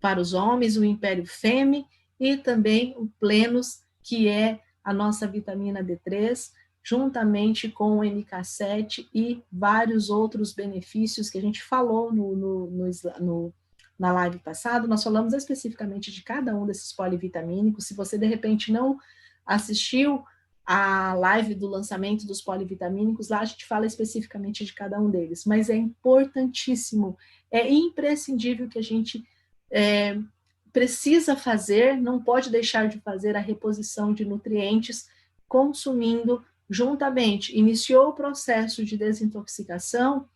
para os homens, o Império Femme e também o Plenos, que é a nossa vitamina D3, juntamente com o MK7 e vários outros benefícios que a gente falou na live passada. Nós falamos especificamente de cada um desses polivitamínicos. Se você, de repente, não assistiu a live do lançamento dos polivitamínicos, lá a gente fala especificamente de cada um deles, mas é importantíssimo, é imprescindível que a gente precisa fazer, não pode deixar de fazer a reposição de nutrientes, consumindo juntamente. Iniciou o processo de desintoxicação,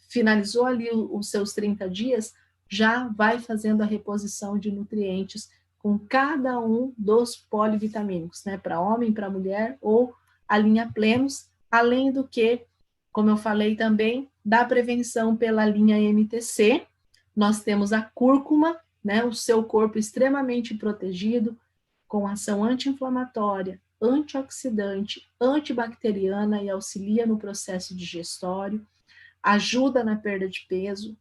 finalizou ali os seus 30 dias, já vai fazendo a reposição de nutrientes com cada um dos polivitamínicos, para homem, para mulher, ou a linha Plenos, além do que, como eu falei também, da prevenção pela linha MTC, nós temos a cúrcuma, o seu corpo extremamente protegido, com ação anti-inflamatória, antioxidante, antibacteriana e auxilia no processo digestório, ajuda na perda de peso,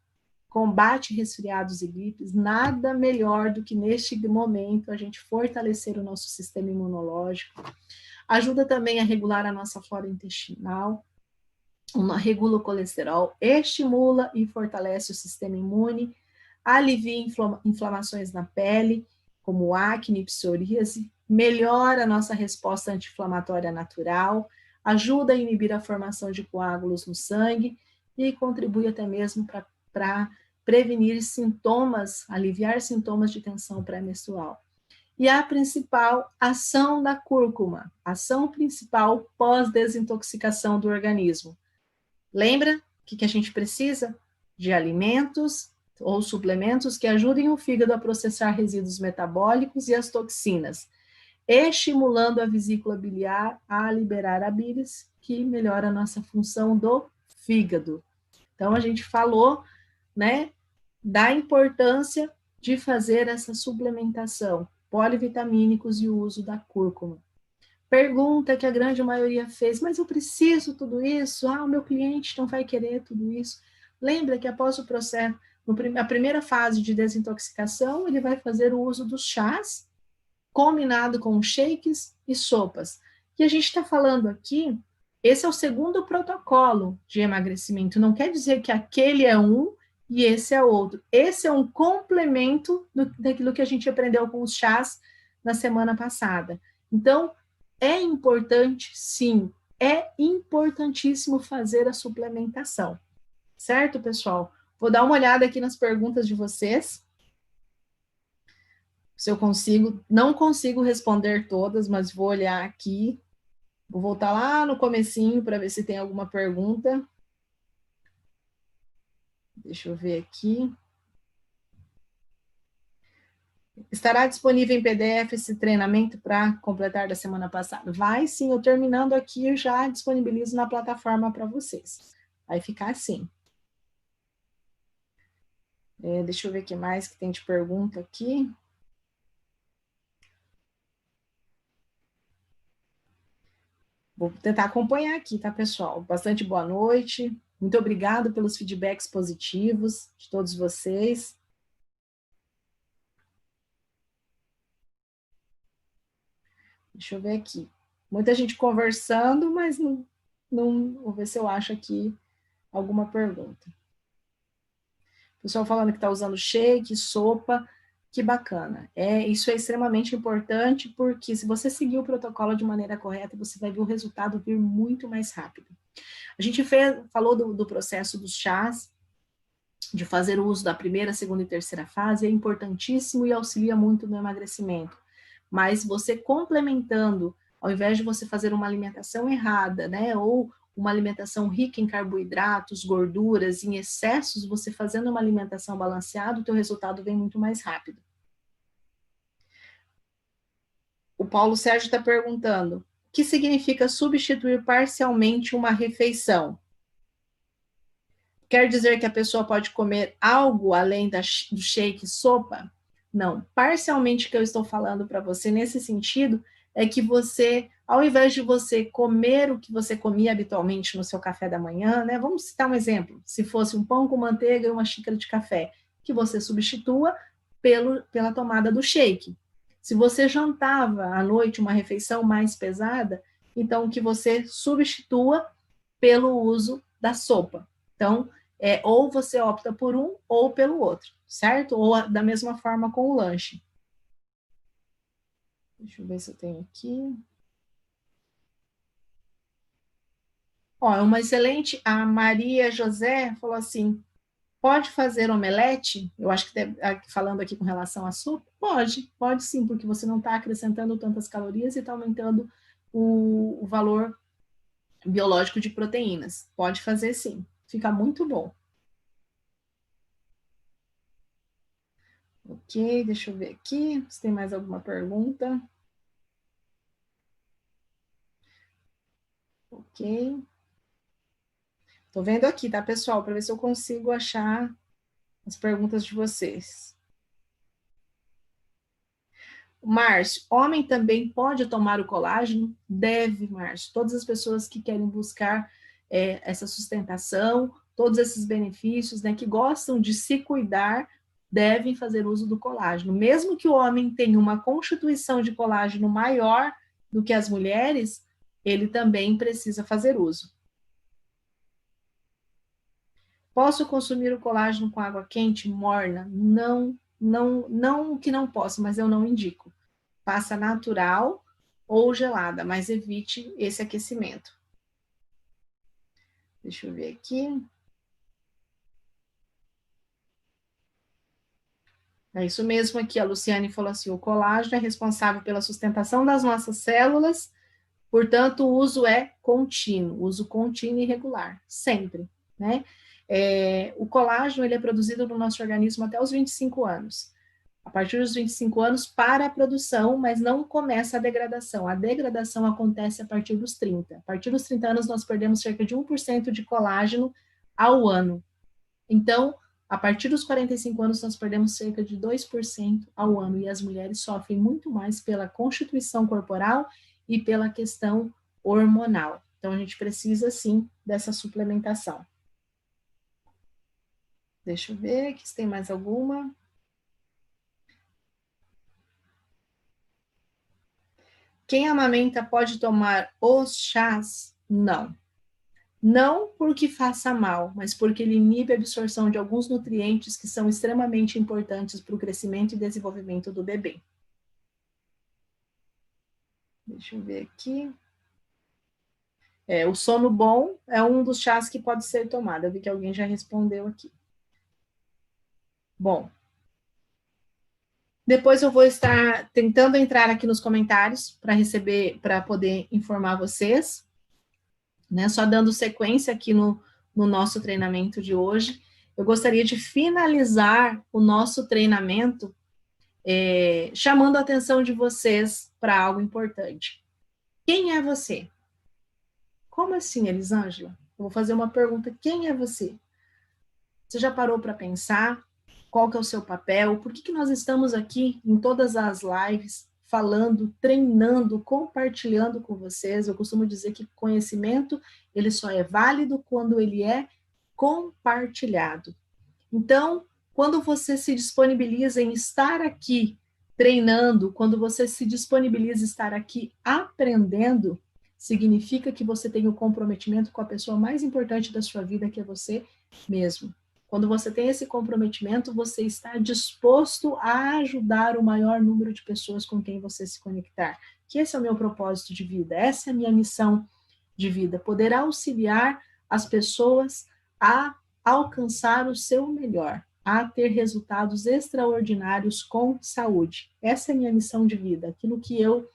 combate resfriados e gripes. Nada melhor do que neste momento a gente fortalecer o nosso sistema imunológico, ajuda também a regular a nossa flora intestinal, regula o colesterol, estimula e fortalece o sistema imune, alivia inflamações na pele, como acne e psoríase, melhora a nossa resposta anti-inflamatória natural, ajuda a inibir a formação de coágulos no sangue e contribui até mesmo para prevenir sintomas, aliviar sintomas de tensão pré-menstrual. E a principal ação da cúrcuma, ação principal pós-desintoxicação do organismo. Lembra o que a gente precisa? De alimentos ou suplementos que ajudem o fígado a processar resíduos metabólicos e as toxinas. estimulando a vesícula biliar a liberar a bilis, que melhora a nossa função do fígado. Então, a gente falou, né, da importância de fazer essa suplementação, polivitamínicos e o uso da cúrcuma. Pergunta que a grande maioria fez, mas eu preciso tudo isso? Ah, o meu cliente não vai querer tudo isso. Lembra que após o processo, a primeira fase de desintoxicação, ele vai fazer o uso dos chás, combinado com shakes e sopas. E a gente está falando aqui, esse é o segundo protocolo de emagrecimento. Não quer dizer que aquele é um e esse é outro. Esse é um complemento daquilo que a gente aprendeu com os chás na semana passada. Então, é importante, sim, é importantíssimo fazer a suplementação. Certo, pessoal? Vou dar uma olhada aqui nas perguntas de vocês. Se eu consigo, não consigo responder todas, mas vou olhar aqui. Vou voltar lá no comecinho para ver se tem alguma pergunta. Deixa eu ver aqui. Estará disponível em PDF esse treinamento para completar da semana passada? Vai sim, eu terminando aqui, eu já disponibilizo na plataforma para vocês. Vai ficar assim. Deixa eu ver o que mais que tem de pergunta aqui. Vou tentar acompanhar aqui, tá, pessoal? Bastante boa noite. Muito obrigada pelos feedbacks positivos de todos vocês. Deixa eu ver aqui. Muita gente conversando, mas não vou ver se eu acho aqui alguma pergunta. Pessoal falando que está usando shake, sopa, que bacana. Isso é extremamente importante, porque se você seguir o protocolo de maneira correta, você vai ver o resultado vir muito mais rápido. A gente falou do processo dos chás, de fazer o uso da primeira, segunda e terceira fase, é importantíssimo e auxilia muito no emagrecimento. Mas você complementando, ao invés de você fazer uma alimentação errada, né, ou uma alimentação rica em carboidratos, gorduras, em excessos, você fazendo uma alimentação balanceada, o teu resultado vem muito mais rápido. O Paulo Sérgio está perguntando, o que significa substituir parcialmente uma refeição? Quer dizer que a pessoa pode comer algo além do shake e sopa? Não. Parcialmente o que eu estou falando para você nesse sentido é que você, ao invés de você comer o que você comia habitualmente no seu café da manhã, né? Vamos citar um exemplo. Se fosse um pão com manteiga e uma xícara de café, que você substitua pela tomada do shake. Se você jantava à noite uma refeição mais pesada, então que você substitua pelo uso da sopa. Então, ou você opta por um ou pelo outro, certo? Ou da mesma forma com o lanche. Deixa eu ver se eu tenho aqui. Ó, uma excelente, a Maria José falou assim, pode fazer omelete? Eu acho que falando aqui com relação à sopa, pode sim, porque você não está acrescentando tantas calorias e está aumentando o valor biológico de proteínas. Pode fazer sim, fica muito bom. Ok, deixa eu ver aqui, se tem mais alguma pergunta. Ok. Tô vendo aqui, tá, pessoal, para ver se eu consigo achar as perguntas de vocês. Márcio, homem também pode tomar o colágeno? Deve, Márcio. Todas as pessoas que querem buscar essa sustentação, todos esses benefícios, né, que gostam de se cuidar, devem fazer uso do colágeno. Mesmo que o homem tenha uma constituição de colágeno maior do que as mulheres, ele também precisa fazer uso. Posso consumir o colágeno com água quente, morna? Não que não posso, mas eu não indico. Faça natural ou gelada, mas evite esse aquecimento. Deixa eu ver aqui. É isso mesmo aqui, a Luciane falou assim, o colágeno é responsável pela sustentação das nossas células, portanto, o uso é contínuo, uso contínuo e regular, sempre, né? O colágeno, ele é produzido no nosso organismo até os 25 anos. A partir dos 25 anos, para a produção, mas não começa a degradação. A degradação acontece a partir dos 30. A partir dos 30 anos, nós perdemos cerca de 1% de colágeno ao ano. Então, a partir dos 45 anos, nós perdemos cerca de 2% ao ano. E as mulheres sofrem muito mais pela constituição corporal e pela questão hormonal. Então, a gente precisa, sim, dessa suplementação. Deixa eu ver aqui se tem mais alguma. Quem amamenta pode tomar os chás? Não. Não porque faça mal, mas porque ele inibe a absorção de alguns nutrientes que são extremamente importantes para o crescimento e desenvolvimento do bebê. Deixa eu ver aqui. O sono bom é um dos chás que pode ser tomado. Eu vi que alguém já respondeu aqui. Bom, depois eu vou estar tentando entrar aqui nos comentários para poder informar vocês, né? Só dando sequência aqui no nosso treinamento de hoje. Eu gostaria de finalizar o nosso treinamento chamando a atenção de vocês para algo importante. Quem é você? Como assim, Elisângela? Eu vou fazer uma pergunta. Quem é você? Você já parou para pensar qual que é o seu papel? Por que nós estamos aqui em todas as lives falando, treinando, compartilhando com vocês? Eu costumo dizer que conhecimento, ele só é válido quando ele é compartilhado. Então, quando você se disponibiliza em estar aqui treinando, quando você se disponibiliza em estar aqui aprendendo, significa que você tem o comprometimento com a pessoa mais importante da sua vida, que é você mesmo. Quando você tem esse comprometimento, você está disposto a ajudar o maior número de pessoas com quem você se conectar. Que esse é o meu propósito de vida, essa é a minha missão de vida, poder auxiliar as pessoas a alcançar o seu melhor, a ter resultados extraordinários com saúde. Essa é a minha missão de vida, aquilo que eu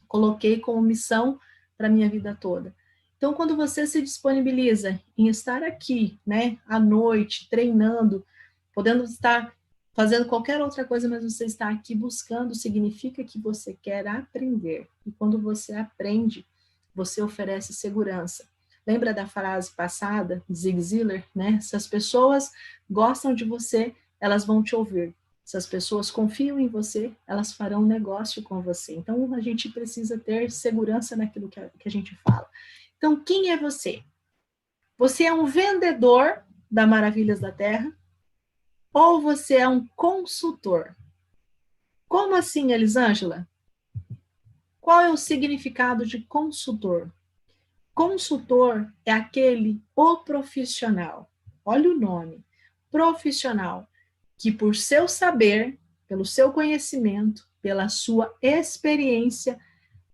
coloquei como missão para a minha vida toda. Então, quando você se disponibiliza em estar aqui, né, à noite, treinando, podendo estar fazendo qualquer outra coisa, mas você está aqui buscando, significa que você quer aprender. E quando você aprende, você oferece segurança. Lembra da frase passada, Zig Ziglar, né? Se as pessoas gostam de você, elas vão te ouvir. Se as pessoas confiam em você, elas farão negócio com você. Então, a gente precisa ter segurança naquilo que a gente fala. Então, quem é você? Você é um vendedor da Maravilhas da Terra ou você é um consultor? Como assim, Elisângela? Qual é o significado de consultor? Consultor é o profissional. Olha o nome. Profissional que por seu saber, pelo seu conhecimento, pela sua experiência,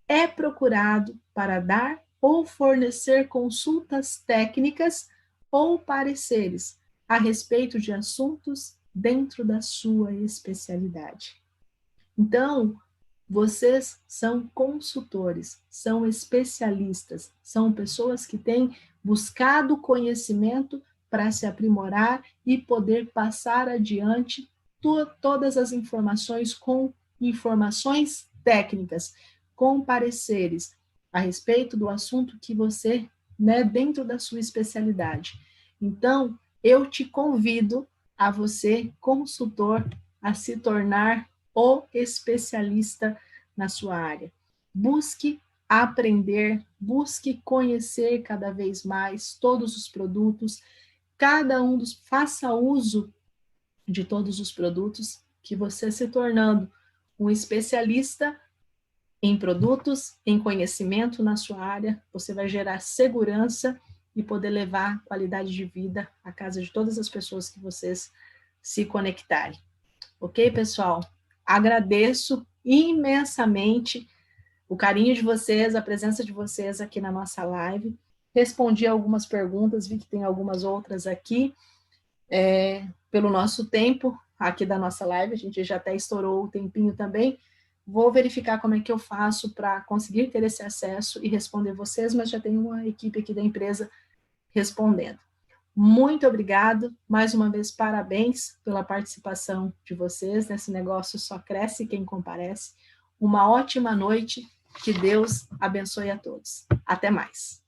é procurado para dar ou fornecer consultas técnicas ou pareceres a respeito de assuntos dentro da sua especialidade. Então, vocês são consultores, são especialistas, são pessoas que têm buscado conhecimento para se aprimorar e poder passar adiante todas as informações com informações técnicas, com pareceres a respeito do assunto que você, né, dentro da sua especialidade. Então, eu te convido a você, consultor, a se tornar o especialista na sua área. Busque aprender, busque conhecer cada vez mais todos os produtos, faça uso de todos os produtos, que você se tornando um especialista em produtos, em conhecimento na sua área, você vai gerar segurança e poder levar qualidade de vida à casa de todas as pessoas que vocês se conectarem. Ok, pessoal? Agradeço imensamente o carinho de vocês, a presença de vocês aqui na nossa live. Respondi algumas perguntas, vi que tem algumas outras aqui. Pelo nosso tempo aqui da nossa live, a gente já até estourou o tempinho também. Vou verificar como é que eu faço para conseguir ter esse acesso e responder vocês, mas já tem uma equipe aqui da empresa respondendo. Muito obrigado. Mais uma vez, parabéns pela participação de vocês. Nesse negócio só cresce quem comparece. Uma ótima noite. Que Deus abençoe a todos. Até mais.